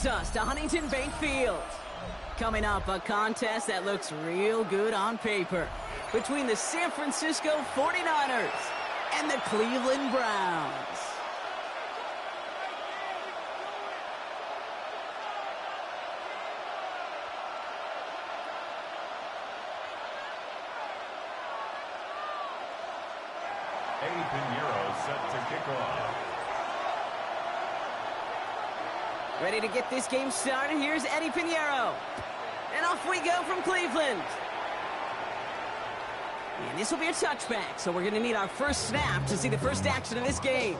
us to Huntington Bank Field. Coming up, a contest that looks real good on paper between the San Francisco 49ers and the Cleveland Browns. Set to kick off. Ready to get this game started. Here's Eddie Pinheiro. And off we go from Cleveland. And this will be a touchback, so we're going to need our first snap to see the first action of this game.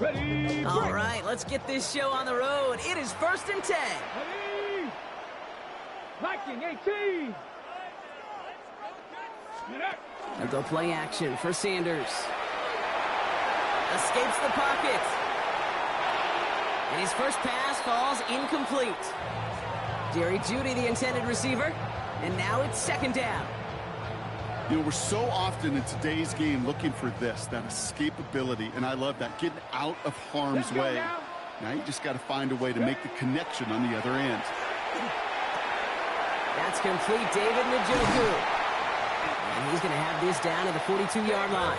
Ready, all right, let's get this show on the road. It is 1st and 10. Ready. Blocking 18. They'll go play action for Sanders. Escapes the pocket. And his first pass falls incomplete. Jerry Jeudy, the intended receiver. And now it's 2nd down. You know, we're so often in today's game looking for this, that escapability, and I love that, getting out of harm's way. Now you just got to find a way to make the connection on the other end. That's complete, David Njoku. And he's going to have this down to the 42-yard line.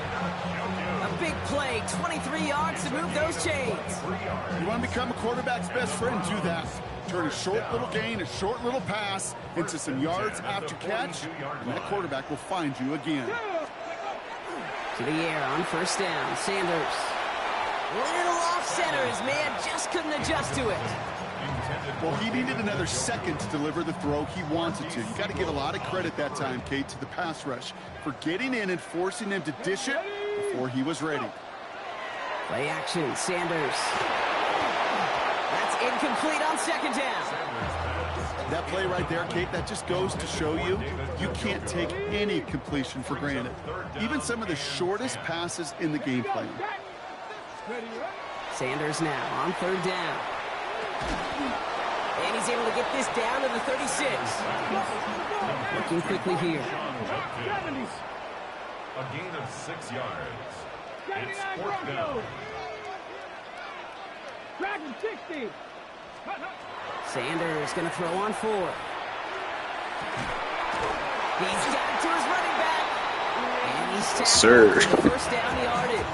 A big play, 23 yards to move those chains. You want to become a quarterback's best friend, do that. Turn a short little gain, a short little pass into some yards after catch, and that quarterback will find you again. To the air on 1st down, Sanders. Little off center as man just couldn't adjust to it. Well, he needed another second to deliver the throw he wanted to. You got to give a lot of credit that time, Kate, to the pass rush for getting in and forcing him to dish it before he was ready. Play action, Sanders. That's incomplete on 2nd down. That play right there, Kate, that just goes to show you, you can't take any completion for granted. Even some of the shortest passes in the game plan. Sanders now on 3rd down. And he's able to get this down to the 36. Looking quickly here. A gain of 6 yards. It's 4th down. Dragon 60. Sanders going to throw on 4th. He's got it to his running back. And he's tackled for the 1st down yardage.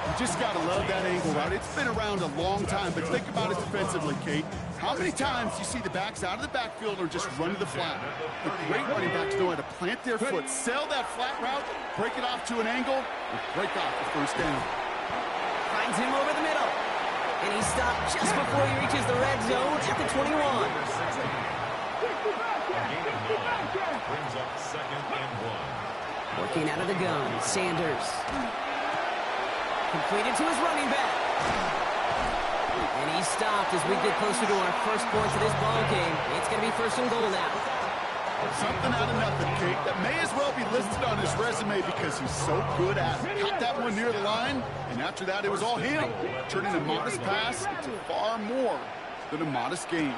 You just got to love that angle route. It's been around a long time, but think about it defensively, Kate. How many times you see the backs out of the backfield or just run to the flat? The great running backs know how to plant their foot, sell that flat route, break it off to an angle, and break off the 1st down. Finds him over the middle. And he stopped just before he reaches the red zone at the 21. Brings up 2nd and 1. Working out of the gun, Sanders. Completed to his running back. And he stopped as we get closer to our first points of this ball game. It's going to be 1st and goal now. Something out of nothing, Kate, that may as well be listed on his resume because he's so good at it. Got that one near the line, and after that it was all him, turning a modest pass into far more than a modest gain.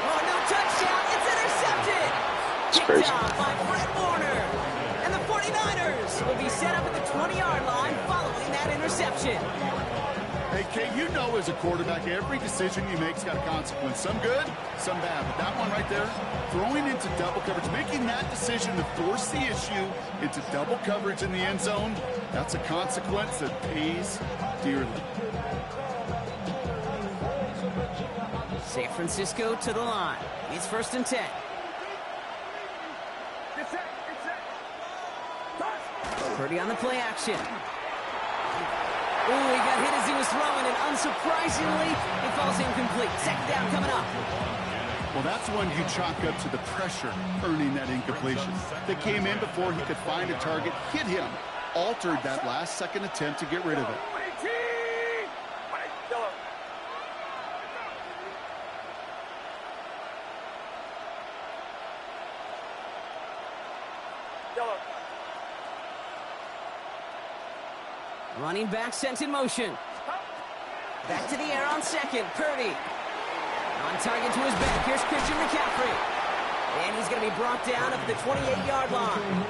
Oh, no touchdown. It's intercepted. It's crazy. Picked off by Fred Warner. And the 49ers will be set up at the 20-yard line following that interception. Hey, Kate, you know as a quarterback, every decision you make's got a consequence. Some good, some bad. But that one right there, throwing into double coverage, making that decision to force the issue into double coverage in the end zone, that's a consequence that pays dearly. San Francisco to the line. It's 1st and 10. Purdy on the play action. Ooh, he got hit as he was throwing, and unsurprisingly, it falls incomplete. 2nd down coming up. Well, that's one you chalk up to the pressure earning that incompletion. They came in before he could find a target, hit him, altered that last-second attempt to get rid of it. Running back sent in motion. Back to the air on 2nd. Purdy. On target to his back. Here's Christian McCaffrey. And he's going to be brought down up at the 28-yard line.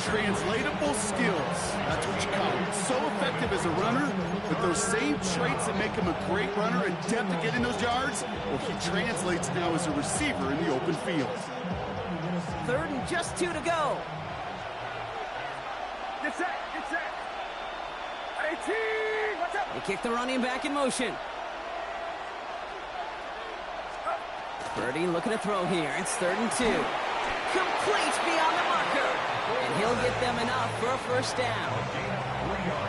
Translatable skills. That's what you call it. So effective as a runner, but those same traits that make him a great runner and depth at getting those yards, well, he translates now as a receiver in the open field. 3rd and just 2 to go. Get set, get set. 18, what's up? They kick the running back in motion. Purdy looking to throw here. It's 3rd and 2. Complete beyond the marker. And he'll get them enough for a first down.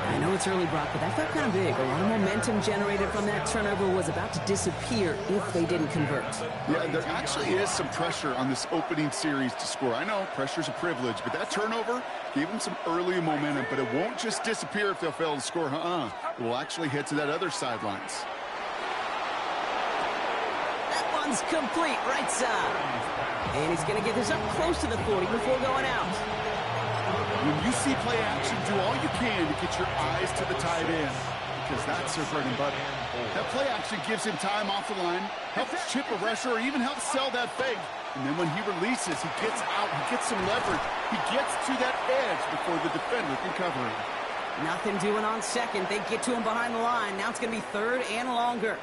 I know it's early, Brock, but that felt kind of big. A lot of momentum generated from that turnover was about to disappear if they didn't convert. Yeah, there actually is some pressure on this opening series to score. I know pressure's a privilege, but that turnover gave them some early momentum, but it won't just disappear if they'll fail to score. It will actually head to that other sidelines. That one's complete right side. And he's going to get this up close to the 40 before going out. When you see play action, do all you can to get your eyes to the tight end, because that's their bread and butter. That play action gives him time off the line, helps chip a rusher, or even helps sell that fake. And then when he releases, he gets out, he gets some leverage. He gets to that edge before the defender can cover him. Nothing doing on 2nd. They get to him behind the line. Now it's going to be 3rd and longer.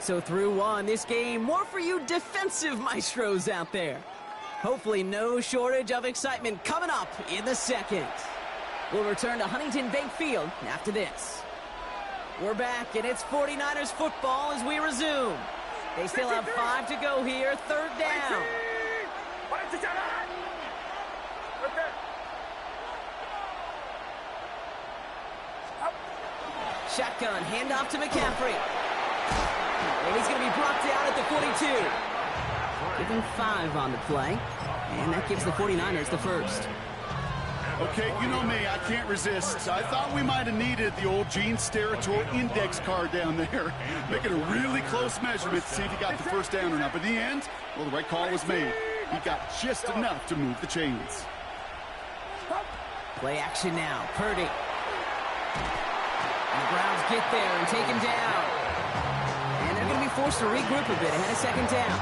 So through 1, this game, more for you defensive maestros out there. Hopefully no shortage of excitement coming up in the 2nd. We'll return to Huntington Bank Field after this. We're back, and it's 49ers football as we resume. They still have 5 to go here, 3rd down. Shotgun, handoff to McCaffrey. And he's going to be brought down at the 42. Give him 5 on the play, and that gives the 49ers the first. Okay, you know me, I can't resist. I thought we might have needed the old Gene Steratore index card down there. Making a really close measurement to see if he got the first down or not. But in the end, well, the right call was made. He got just enough to move the chains. Play action now, Purdy. And the Browns get there and take him down. And they're going to be forced to regroup a bit ahead of 2nd down.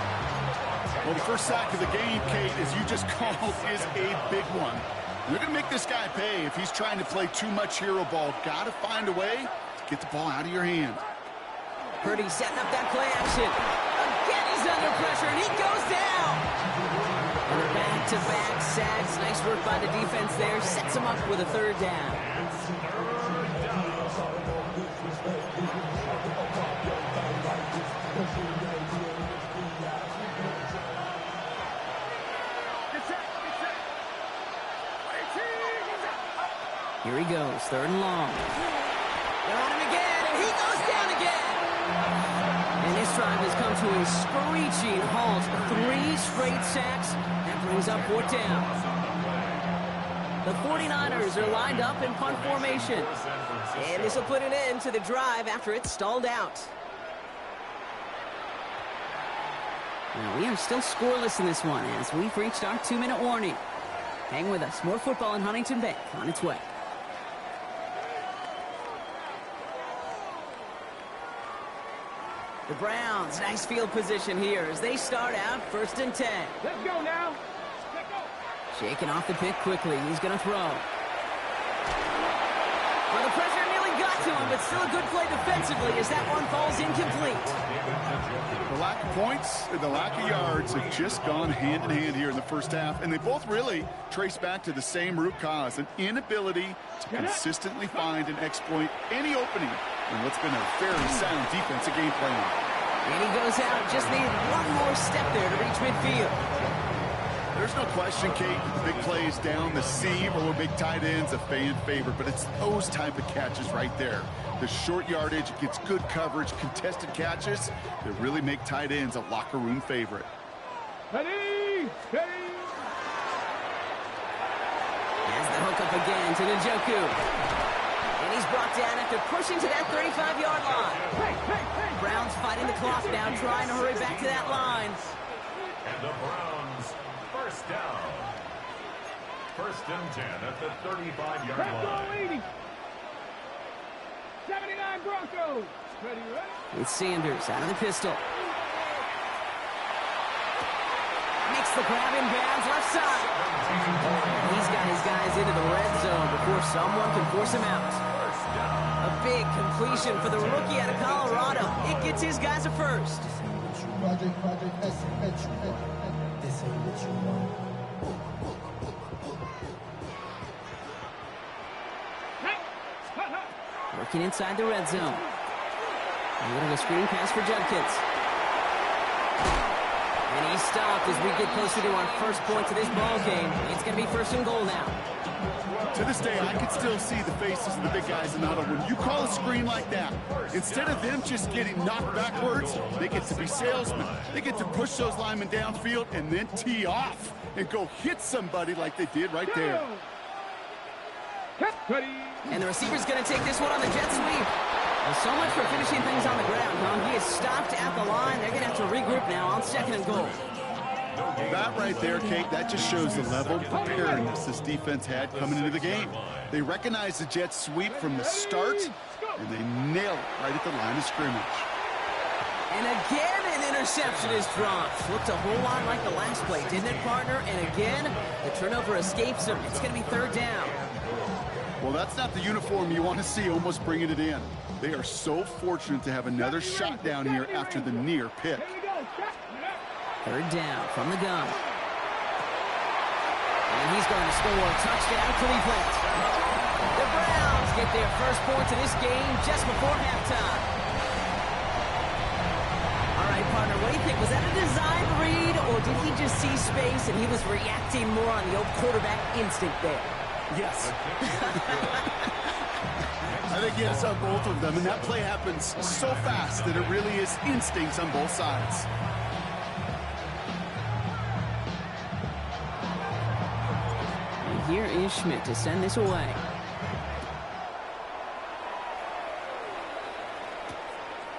Well, the first sack of the game, Kate, as you just called, is a big one. They're going to make this guy pay if he's trying to play too much hero ball. Got to find a way to get the ball out of your hand. Purdy setting up that play action. Again, he's under pressure, and he goes down. And the back-to-back sacks. Nice work by the defense there. Sets him up with a 3rd down. Here he goes, 3rd and long. They're on him again, and he goes down again. And this drive has come to a screeching halt. 3 straight sacks. That brings up 4th down. The 49ers are lined up in punt formation. And this will put an end to the drive after it's stalled out. Now, we are still scoreless in this one as we've reached our 2-minute warning. Hang with us. More football in Huntington Bank on its way. The Browns, nice field position here as they start out 1st and 10. Let's go now. Let's go. Shaking off the pick quickly. He's going to throw. Well, the pressure nearly got to him, but still a good play defensively as that one falls incomplete. The lack of points and the lack of yards have just gone hand in hand here in the first half, and they both really trace back to the same root cause, an inability to consistently find and exploit any opening in what's been a very sound defensive game plan. And he goes out, just needed one more step there to reach midfield. There's no question, Kate, the big plays down the seam or big tight ends a fan favorite, but it's those type of catches right there. The short yardage, it gets good coverage, contested catches that really make tight ends a locker room favorite. Ready, ready. Has the hook up again to Njoku. And he's brought down after pushing to that 35-yard line. Hey. Browns fighting the clock now, trying to hurry back to that line. And the Browns, first down. 1st and 10 at the 35-yard Let's line. go, 80. 79 Broncos. With Sanders out of the pistol. Makes the grab in bounds, left side. He's got his guys into the red zone before someone can force him out. A big completion for the rookie out of Colorado. It gets his guys a first. Working inside the red zone. A little screen pass for Judkins. And he's stopped as we get closer to our first point of this ball game. It's going to be first and goal now. To this day, I can still see the faces of the big guys in the huddle. When you call a screen like that, instead of them just getting knocked backwards, they get to be salesmen. They get to push those linemen downfield and then tee off and go hit somebody like they did right there. And the receiver's going to take this one on the jet sweep. Well, so much for finishing things on the ground, huh? He is stopped at the line. They're going to have to regroup now on second and goal. That right there, Kate, that just shows the level of preparedness this defense had coming into the game. They recognized the jet sweep from the start, and they nailed it right at the line of scrimmage. And again, an interception is dropped. Looked a whole lot like the last play, didn't it, partner? And again, the turnover escapes him. It's going to be third down. Well, that's not the uniform you want to see almost bringing it in. They are so fortunate to have another shot down here after the near pick. Third down from the gun. And he's going to score a touchdown, Cleveland. The Browns get their first points of this game just before halftime. All right, partner, what do you think? Was that a design read, or did he just see space and he was reacting more on the old quarterback instinct there? Yes. I think yes on both of them, and that play happens so fast that it really is instincts on both sides. And here is Schmidt to send this away.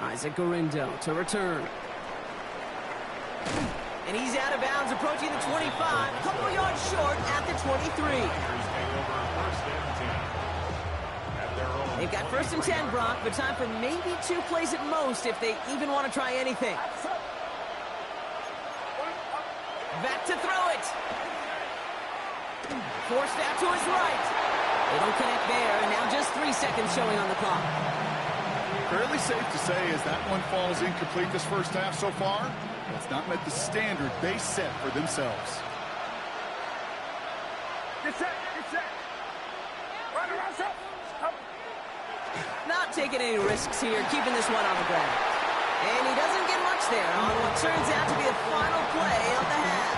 Isaac Garindo to return. And he's out of bounds, approaching the 25, a couple yards short at the 23. They've got first and 10, Brock, but time for maybe 2 plays at most if they even want to try anything. Back to throw it. Forced out to his right. They don't connect there, and now just 3 seconds showing on the clock. Fairly safe to say as that one falls incomplete this first half so far, it's not met the standard they set for themselves. Get set, get set. Run around, set. Not taking any risks here, keeping this one on the ground. And he doesn't get much there on what turns out to be the final play of the half.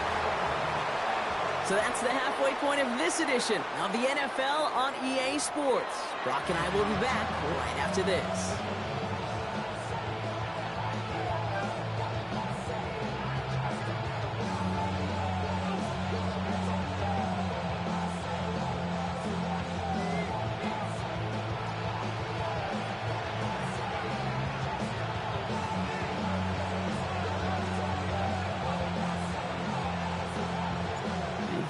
So that's the halfway point of this edition of the NFL on EA Sports. Brock and I will be back right after this.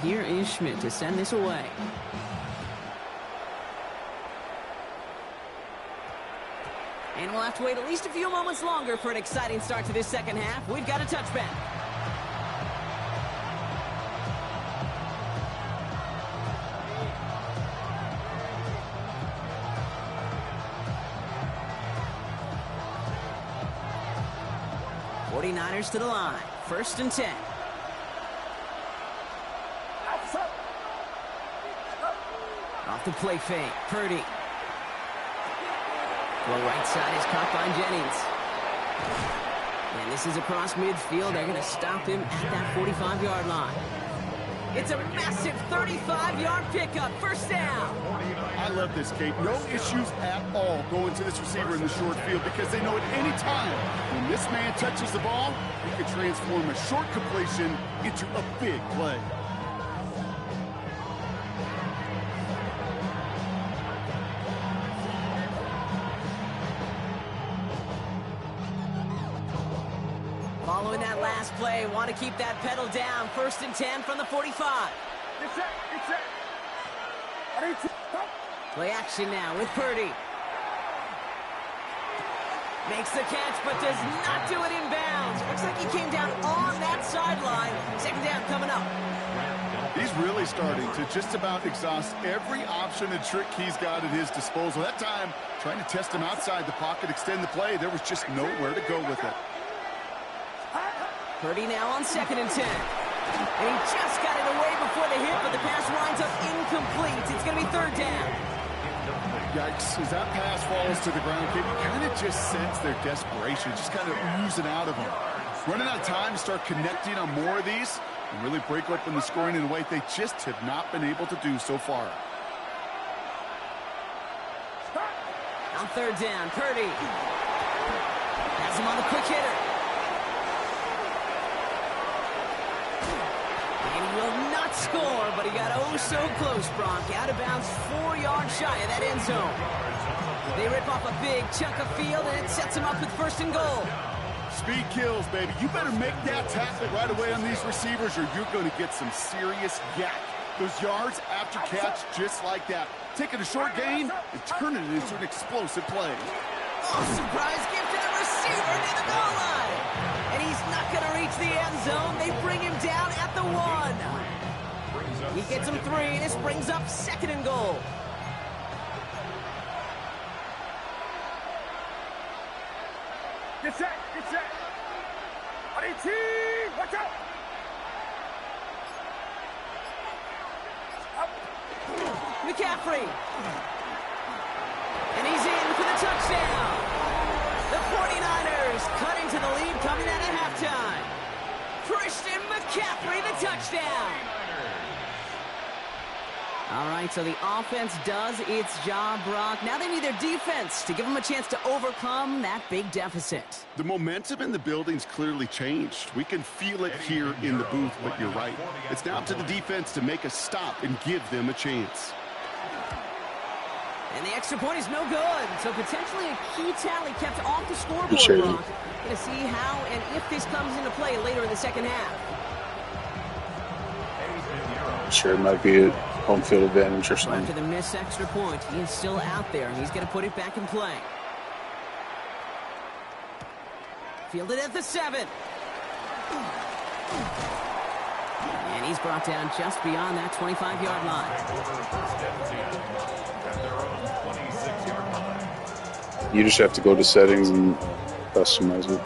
Here is Schmidt to send this away. And we'll have to wait at least a few moments longer for an exciting start to this second half. We've got a touchback. '49ers to the line. First and 10. Off the play fake, Purdy. Well, right side is caught by Jennings. And this is across midfield. They're going to stop him at that 45-yard line. It's a massive 35-yard pickup. First down. I love this, Kate. No issues at all going to this receiver in the short field because they know at any time when this man touches the ball, he can transform a short completion into a big play. Following that last play, want to keep that pedal down. First and 10 from the 45. Get set, get set. Play action now with Purdy. Makes the catch, but does not do it in bounds. Looks like he came down on that sideline. Second down coming up. He's really starting to just about exhaust every option and trick he's got at his disposal. That time, trying to test him outside the pocket, extend the play, there was just nowhere to go with it. Purdy now on 2nd and 10. And he just got it away before the hit, but the pass winds up incomplete. It's going to be 3rd down. Yikes, as that pass falls to the ground, you kind of just sense their desperation, just kind of oozing out of them. Running out of time to start connecting on more of these and really break open the scoring in a way they just have not been able to do so far. On 3rd down, Purdy has him on the quick hitter. And he will not score, but he got oh so close, Bronk. Out of bounds 4 yards shy of that end zone. They rip off a big chunk of field, and it sets him up with 1st and goal. Speed kills, baby. You better make that tackle right away on these receivers, or you're going to get some serious yak. Those yards after catch, just like that. Taking a short gain and turning it into an explosive play. Oh, surprise gift to the receiver near the goal line. And he's not going to reach the end zone. They bring him down at the 1. He gets him 3, and this brings up 2nd and goal. Get set, get set. Buddy team, watch out. Up. McCaffrey. And he's in for the touchdown. The 49ers cut into the lead coming out of halftime. Christian McCaffrey, the touchdown. All right, so the offense does its job, Brock. Now they need their defense to give them a chance to overcome that big deficit. The momentum in the building's clearly changed. We can feel it here in the booth, but you're right. It's now up to the defense to make a stop and give them a chance. And the extra point is no good. So potentially a key tally kept off the scoreboard, Sure. Brock. Going to see how and if this comes into play later in the second half. Sure, it might be a home field advantage or something. After the missed extra point, he is still out there. He's going to put it back in play. Fielded at the 7. And he's brought down just beyond that 25-yard line. You just have to go to settings and customize it.